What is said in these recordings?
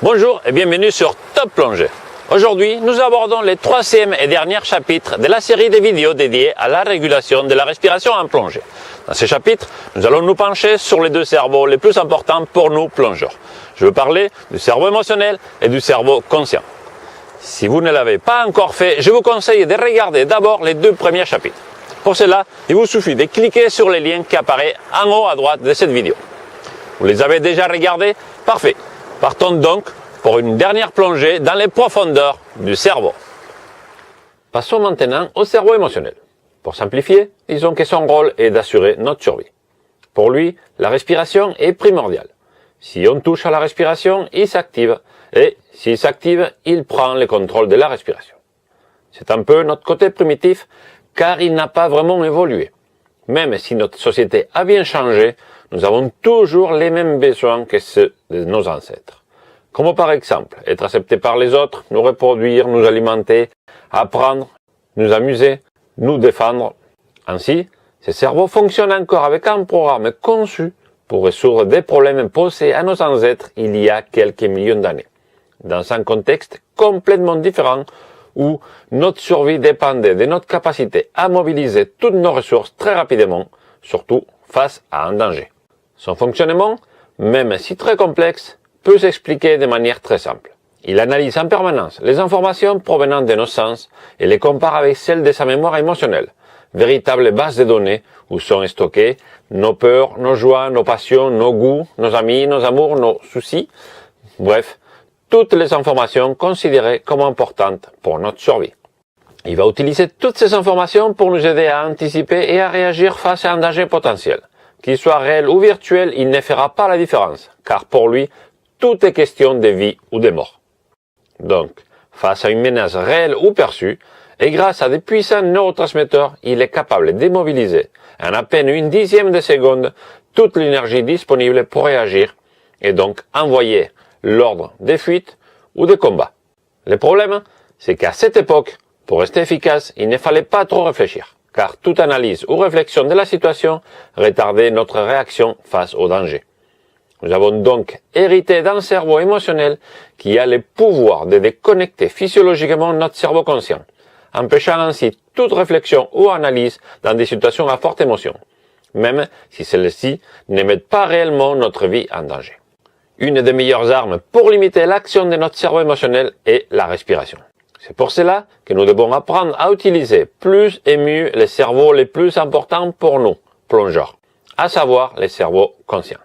Bonjour et bienvenue sur Top Plongée. Aujourd'hui, nous abordons les troisième et dernier chapitres de la série de vidéos dédiées à la régulation de la respiration en plongée. Dans ces chapitres, nous allons nous pencher sur les deux cerveaux les plus importants pour nous plongeurs. Je veux parler du cerveau émotionnel et du cerveau conscient. Si vous ne l'avez pas encore fait, je vous conseille de regarder d'abord les deux premiers chapitres. Pour cela, il vous suffit de cliquer sur les liens qui apparaissent en haut à droite de cette vidéo. Vous les avez déjà regardés? Parfait. Partons donc pour une dernière plongée dans les profondeurs du cerveau. Passons maintenant au cerveau émotionnel. Pour simplifier, disons que son rôle est d'assurer notre survie. Pour lui, la respiration est primordiale. Si on touche à la respiration, il s'active. Et s'il s'active, il prend le contrôle de la respiration. C'est un peu notre côté primitif, car il n'a pas vraiment évolué. Même si notre société a bien changé, nous avons toujours les mêmes besoins que ceux de nos ancêtres. Comme par exemple, être accepté par les autres, nous reproduire, nous alimenter, apprendre, nous amuser, nous défendre. Ainsi, ce cerveau fonctionne encore avec un programme conçu pour résoudre des problèmes posés à nos ancêtres il y a quelques millions d'années, dans un contexte complètement différent où notre survie dépendait de notre capacité à mobiliser toutes nos ressources très rapidement, surtout face à un danger. Son fonctionnement, même si très complexe, peut s'expliquer de manière très simple. Il analyse en permanence les informations provenant de nos sens et les compare avec celles de sa mémoire émotionnelle, véritable base de données où sont stockées nos peurs, nos joies, nos passions, nos goûts, nos amis, nos amours, nos soucis, bref, toutes les informations considérées comme importantes pour notre survie. Il va utiliser toutes ces informations pour nous aider à anticiper et à réagir face à un danger potentiel. Qu'il soit réel ou virtuel, il ne fera pas la différence, car pour lui, tout est question de vie ou de mort. Donc, face à une menace réelle ou perçue, et grâce à des puissants neurotransmetteurs, il est capable de mobiliser, en à peine une dixième de seconde, toute l'énergie disponible pour réagir, et donc envoyer l'ordre de fuite ou de combat. Le problème, c'est qu'à cette époque, pour rester efficace, il ne fallait pas trop réfléchir, car toute analyse ou réflexion de la situation retardait notre réaction face au danger. Nous avons donc hérité d'un cerveau émotionnel qui a le pouvoir de déconnecter physiologiquement notre cerveau conscient, empêchant ainsi toute réflexion ou analyse dans des situations à forte émotion, même si celles-ci ne mettent pas réellement notre vie en danger. Une des meilleures armes pour limiter l'action de notre cerveau émotionnel est la respiration. C'est pour cela que nous devons apprendre à utiliser plus et mieux les cerveaux les plus importants pour nous, plongeurs, à savoir les cerveaux conscients.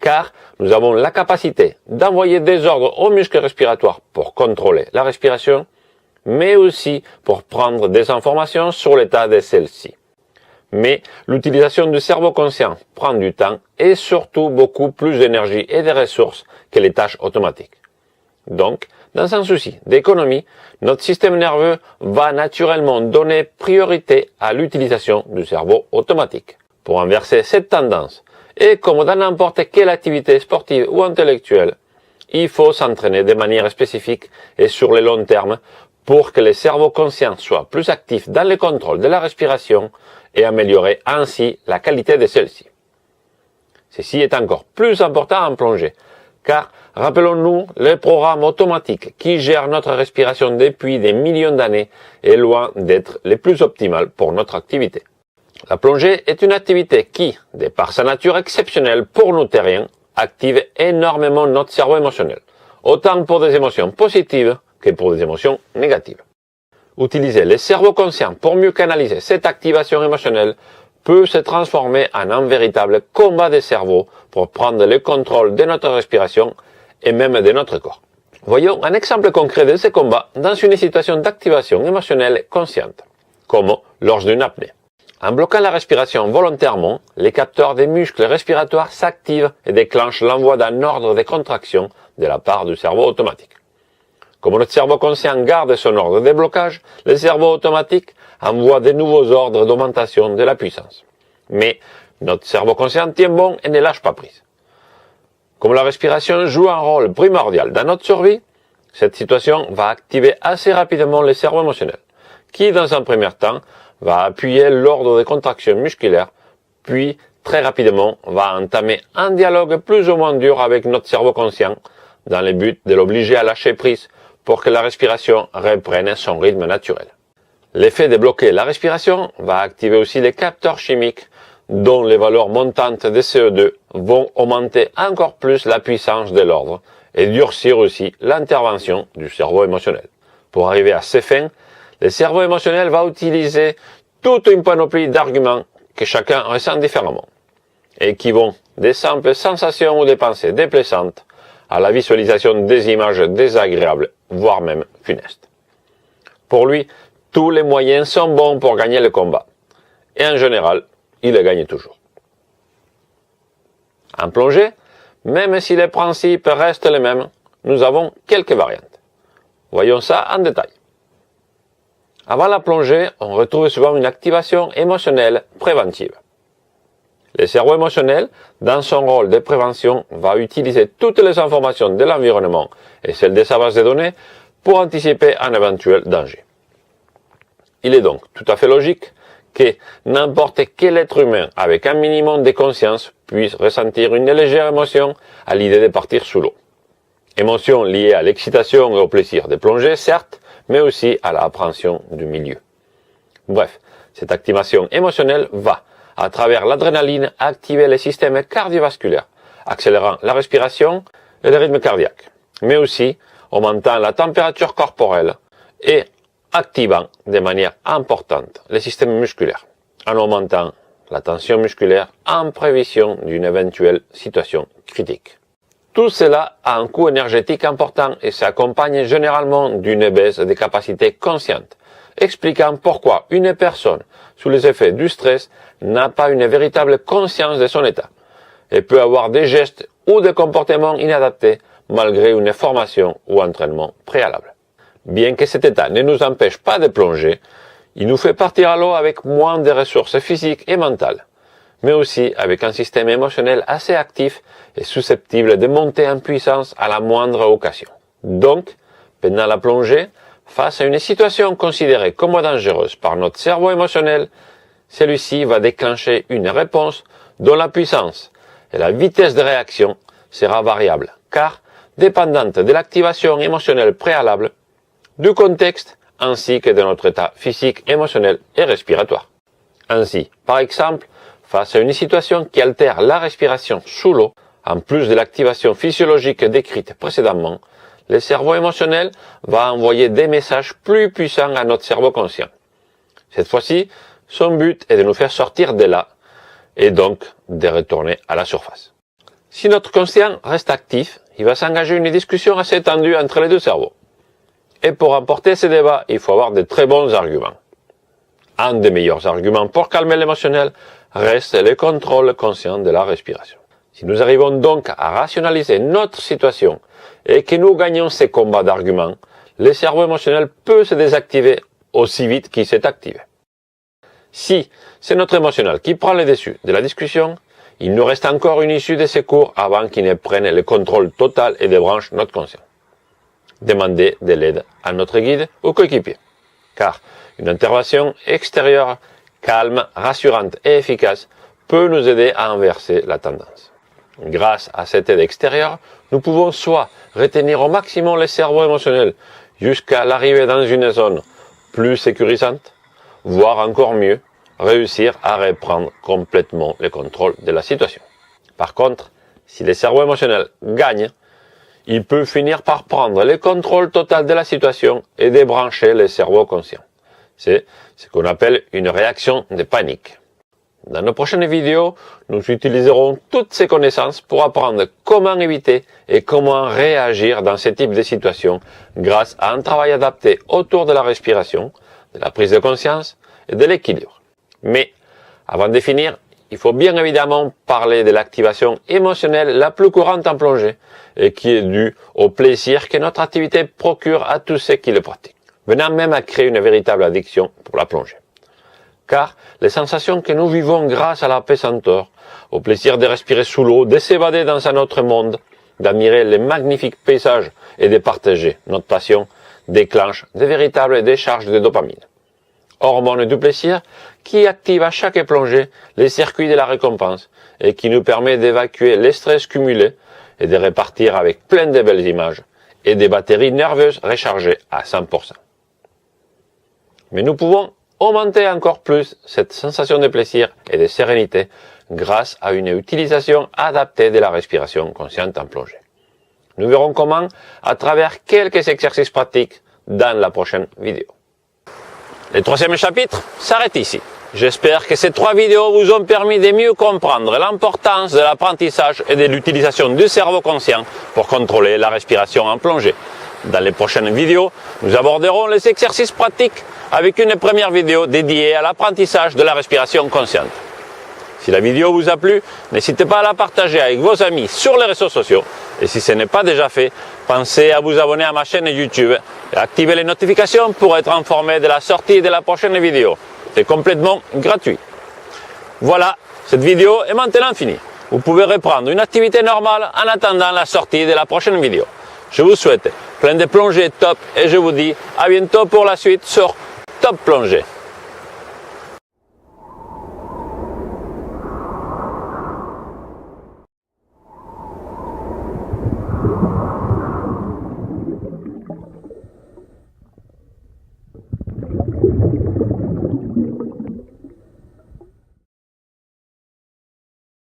Car nous avons la capacité d'envoyer des ordres aux muscles respiratoires pour contrôler la respiration, mais aussi pour prendre des informations sur l'état de celle-ci. Mais l'utilisation du cerveau conscient prend du temps et surtout beaucoup plus d'énergie et de ressources que les tâches automatiques. Donc, dans un souci d'économie, notre système nerveux va naturellement donner priorité à l'utilisation du cerveau automatique. Pour inverser cette tendance, et comme dans n'importe quelle activité sportive ou intellectuelle, il faut s'entraîner de manière spécifique et sur le long terme pour que le cerveau conscient soit plus actif dans le contrôle de la respiration et améliorer ainsi la qualité de celle-ci. Ceci est encore plus important en plongée, car rappelons-nous, le programme automatique qui gère notre respiration depuis des millions d'années est loin d'être le plus optimal pour notre activité. La plongée est une activité qui, de par sa nature exceptionnelle pour nous terriens, active énormément notre cerveau émotionnel, autant pour des émotions positives que pour des émotions négatives. Utiliser le cerveau conscient pour mieux canaliser cette activation émotionnelle peut se transformer en un véritable combat de cerveau pour prendre le contrôle de notre respiration et même de notre corps. Voyons un exemple concret de ce combat dans une situation d'activation émotionnelle consciente, comme lors d'une apnée. En bloquant la respiration volontairement, les capteurs des muscles respiratoires s'activent et déclenchent l'envoi d'un ordre de contraction de la part du cerveau automatique. Comme notre cerveau conscient garde son ordre de blocage, le cerveau automatique envoie de nouveaux ordres d'augmentation de la puissance. Mais notre cerveau conscient tient bon et ne lâche pas prise. Comme la respiration joue un rôle primordial dans notre survie, cette situation va activer assez rapidement le cerveau émotionnel, qui dans un premier temps va appuyer l'ordre de contraction musculaire, puis très rapidement va entamer un dialogue plus ou moins dur avec notre cerveau conscient dans le but de l'obliger à lâcher prise pour que la respiration reprenne son rythme naturel. L'effet de bloquer la respiration va activer aussi les capteurs chimiques dont les valeurs montantes de CO2 vont augmenter encore plus la puissance de l'ordre et durcir aussi l'intervention du cerveau émotionnel. Pour arriver à ces fins, le cerveau émotionnel va utiliser toute une panoplie d'arguments que chacun ressent différemment et qui vont des simples sensations ou des pensées déplaisantes à la visualisation des images désagréables, voire même funestes. Pour lui, tous les moyens sont bons pour gagner le combat. Et en général, il le gagne toujours. En plongée, même si les principes restent les mêmes, nous avons quelques variantes. Voyons ça en détail. Avant la plongée, on retrouve souvent une activation émotionnelle préventive. Le cerveau émotionnel, dans son rôle de prévention, va utiliser toutes les informations de l'environnement et celles de sa base de données pour anticiper un éventuel danger. Il est donc tout à fait logique que n'importe quel être humain avec un minimum de conscience puisse ressentir une légère émotion à l'idée de partir sous l'eau. Émotion liée à l'excitation et au plaisir de plonger, certes, mais aussi à l'appréhension du milieu. Bref, cette activation émotionnelle va, à travers l'adrénaline, activer les systèmes cardiovasculaires, accélérant la respiration et le rythme cardiaque, mais aussi augmentant la température corporelle et activant de manière importante les systèmes musculaires, en augmentant la tension musculaire en prévision d'une éventuelle situation critique. Tout cela a un coût énergétique important et s'accompagne généralement d'une baisse des capacités conscientes, expliquant pourquoi une personne sous les effets du stress n'a pas une véritable conscience de son état et peut avoir des gestes ou des comportements inadaptés malgré une formation ou entraînement préalable. Bien que cet état ne nous empêche pas de plonger, il nous fait partir à l'eau avec moins de ressources physiques et mentales, mais aussi avec un système émotionnel assez actif et susceptible de monter en puissance à la moindre occasion. Donc, pendant la plongée, face à une situation considérée comme dangereuse par notre cerveau émotionnel, celui-ci va déclencher une réponse dont la puissance et la vitesse de réaction sera variable, car dépendante de l'activation émotionnelle préalable, du contexte ainsi que de notre état physique, émotionnel et respiratoire. Ainsi, par exemple, face à une situation qui altère la respiration sous l'eau, en plus de l'activation physiologique décrite précédemment, le cerveau émotionnel va envoyer des messages plus puissants à notre cerveau conscient. Cette fois-ci, son but est de nous faire sortir de là et donc de retourner à la surface. Si notre conscient reste actif, il va s'engager une discussion assez tendue entre les deux cerveaux. Et pour remporter ces débats, il faut avoir de très bons arguments. Un des meilleurs arguments pour calmer l'émotionnel reste le contrôle conscient de la respiration. Si nous arrivons donc à rationaliser notre situation et que nous gagnons ces combats d'arguments, le cerveau émotionnel peut se désactiver aussi vite qu'il s'est activé. Si c'est notre émotionnel qui prend le dessus de la discussion, il nous reste encore une issue de secours avant qu'il ne prenne le contrôle total et débranche notre conscient. Demander de l'aide à notre guide ou coéquipier, car une intervention extérieure, calme, rassurante et efficace peut nous aider à inverser la tendance. Grâce à cette aide extérieure, nous pouvons soit retenir au maximum le cerveau émotionnel jusqu'à l'arrivée dans une zone plus sécurisante, voire encore mieux, réussir à reprendre complètement le contrôle de la situation. Par contre, si le cerveau émotionnel gagne, il peut finir par prendre le contrôle total de la situation et débrancher le cerveau conscient. C'est ce qu'on appelle une réaction de panique. Dans nos prochaines vidéos, nous utiliserons toutes ces connaissances pour apprendre comment éviter et comment réagir dans ce type de situation grâce à un travail adapté autour de la respiration, de la prise de conscience et de l'équilibre. Mais, avant de finir, il faut bien évidemment parler de l'activation émotionnelle la plus courante en plongée et qui est due au plaisir que notre activité procure à tous ceux qui le pratiquent, venant même à créer une véritable addiction pour la plongée. Car les sensations que nous vivons grâce à la pesanteur, au plaisir de respirer sous l'eau, de s'évader dans un autre monde, d'admirer les magnifiques paysages et de partager notre passion, déclenchent de véritables décharges de dopamine, hormone du plaisir qui active à chaque plongée les circuits de la récompense et qui nous permet d'évacuer les stress cumulés et de repartir avec plein de belles images et des batteries nerveuses rechargées à 100%. Mais nous pouvons augmenter encore plus cette sensation de plaisir et de sérénité grâce à une utilisation adaptée de la respiration consciente en plongée. Nous verrons comment à travers quelques exercices pratiques dans la prochaine vidéo. Le troisième chapitre s'arrête ici. J'espère que ces 3 vidéos vous ont permis de mieux comprendre l'importance de l'apprentissage et de l'utilisation du cerveau conscient pour contrôler la respiration en plongée. Dans les prochaines vidéos, nous aborderons les exercices pratiques avec une première vidéo dédiée à l'apprentissage de la respiration consciente. Si la vidéo vous a plu, n'hésitez pas à la partager avec vos amis sur les réseaux sociaux. Et si ce n'est pas déjà fait, pensez à vous abonner à ma chaîne YouTube et activer les notifications pour être informé de la sortie de la prochaine vidéo. C'est complètement gratuit. Voilà, cette vidéo est maintenant finie. Vous pouvez reprendre une activité normale en attendant la sortie de la prochaine vidéo. Je vous souhaite plein de plongées top et je vous dis à bientôt pour la suite sur Top Plongée.